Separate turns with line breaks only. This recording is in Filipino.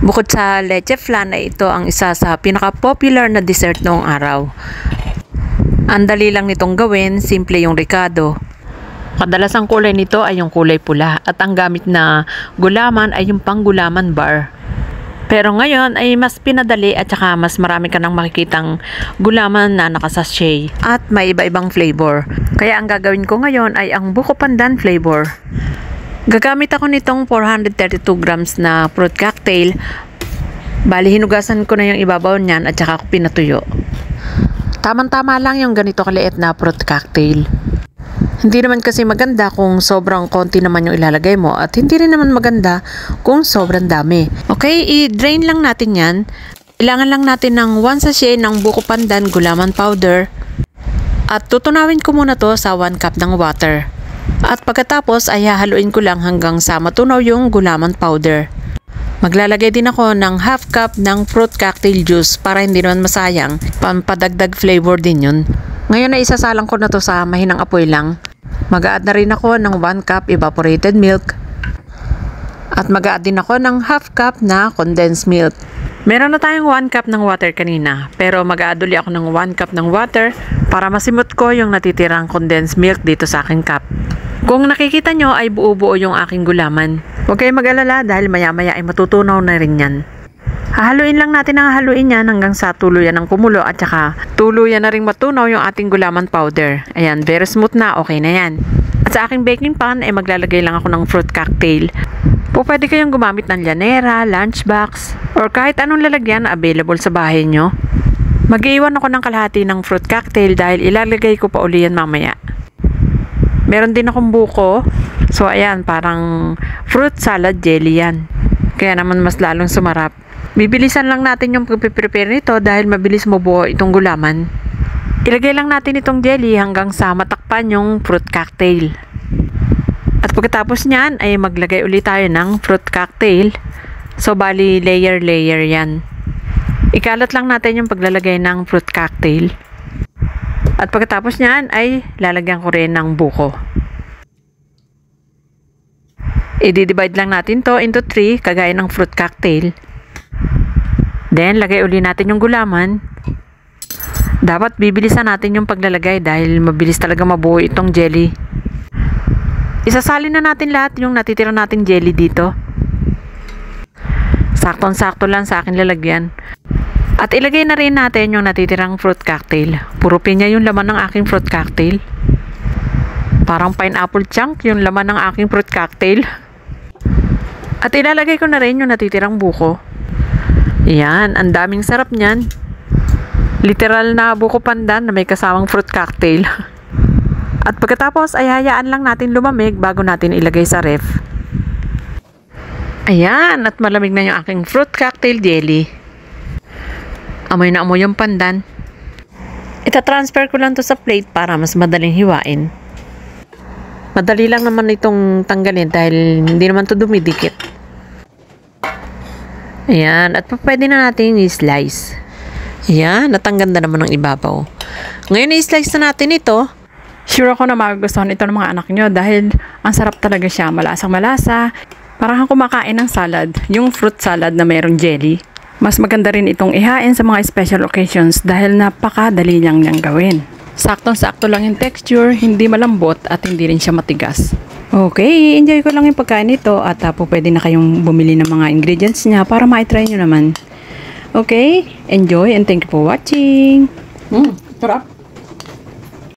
Bukod sa leche flan ay ito ang isa sa pinaka-popular na dessert noong araw. Ang dali lang nitong gawin, simple yung ricado. Kadalasang kulay nito ay yung kulay pula at ang gamit na gulaman ay yung panggulaman bar. Pero ngayon ay mas pinadali at saka mas marami ka nang makikitang gulaman na nakasachet at may iba-ibang flavor. Kaya ang gagawin ko ngayon ay ang buko pandan flavor. Gagamit ako nitong 432 grams na fruit cocktail. Bali, hinugasan ko na yung ibabaw niyan at saka ko pinatuyo. Tamang-tama lang yung ganito kaliit na fruit cocktail. Hindi naman kasi maganda kung sobrang konti naman yung ilalagay mo at hindi rin naman maganda kung sobrang dami. Okay, i-drain lang natin yan. Kailangan lang natin ng 1 sachet ng buko pandan gulaman powder at tutunawin ko muna to sa 1 cup ng water. At pagkatapos ay hahaluin ko lang hanggang sa matunaw yung gulaman powder. Maglalagay din ako ng half cup ng fruit cocktail juice para hindi naman masayang. Pampadagdag flavor din yun. Ngayon ay isasalang ko na to sa mahinang apoy lang. Mag-a-add na rin ako ng 1 cup evaporated milk. At mag-a-add din ako ng half cup na condensed milk. Meron na tayong 1 cup ng water kanina. Pero mag-a-add ulit ako ng 1 cup ng water para masimot ko yung natitirang condensed milk dito sa aking cup. Kung nakikita nyo ay buo-buo yung aking gulaman. Huwag kayong mag-alala dahil maya-maya ay matutunaw na rin yan. Hahaluin lang natin ang haluin yan hanggang sa tuluyan ng kumulo at saka tuluyan na rin matunaw yung ating gulaman powder. Ayan, very smooth na, okay na yan. At sa aking baking pan ay maglalagay lang ako ng fruit cocktail. Pwede kayong gumamit ng llanera, lunchbox, or kahit anong lalagyan na available sa bahay nyo. Mag-iwan ako ng kalahati ng fruit cocktail dahil ilalagay ko pa uli yan mamaya. Meron din akong buko. So, ayan, parang fruit salad jelly yan. Kaya naman mas lalong sumarap. Bibilisan lang natin yung pag-prepare nito dahil mabilis mabuo itong gulaman. Ilagay lang natin itong jelly hanggang sa matakpan yung fruit cocktail. At pagkatapos nyan ay maglagay ulit tayo ng fruit cocktail. So, bali layer-layer yan. Ikalat lang natin yung paglalagay ng fruit cocktail. At pagkatapos nyan ay lalagyan ko rin ng buko. I-divide lang natin to into 3 kagaya ng fruit cocktail. Then, lagay uli natin yung gulaman. Dapat bibilisan natin yung paglalagay dahil mabilis talaga mabuo itong jelly. Isasalin na natin lahat yung natitira nating jelly dito. Saktong-sakto lang sa akin lalagyan. At ilagay na rin natin yung natitirang fruit cocktail. Puro pinya yung laman ng aking fruit cocktail. Parang pineapple chunk yung laman ng aking fruit cocktail. At ilalagay ko na rin yung natitirang buko. Yan, ang daming sarap niyan. Literal na buko pandan na may kasamang fruit cocktail. At pagkatapos ay hayaan lang natin lumamig bago natin ilagay sa ref. Ayan, at malamig na yung aking fruit cocktail jelly. Amoy na amoy yung pandan. Ita-transfer ko lang to sa plate para mas madaling hiwain. Madali lang naman itong tanggalin dahil hindi naman to dumidikit. Ayan, at pwede na natin i-slice. Ayan, at ang ganda naman ng ibabaw. Ngayon i-slice na natin ito. Sure ako na magugustuhan ito ng mga anak nyo dahil ang sarap talaga siya. Malasang malasa. Parang kumakain ng salad. Yung fruit salad na mayroong jelly. Mas maganda rin itong ihain sa mga special occasions dahil napakadali niyang gawin. Saktong-sakto lang yung texture, hindi malambot at hindi rin siya matigas. Okay, enjoy ko lang yung pagkain nito at pwede na kayong bumili ng mga ingredients niya para ma-try nyo naman. Okay, enjoy and thank you for watching. Sarap.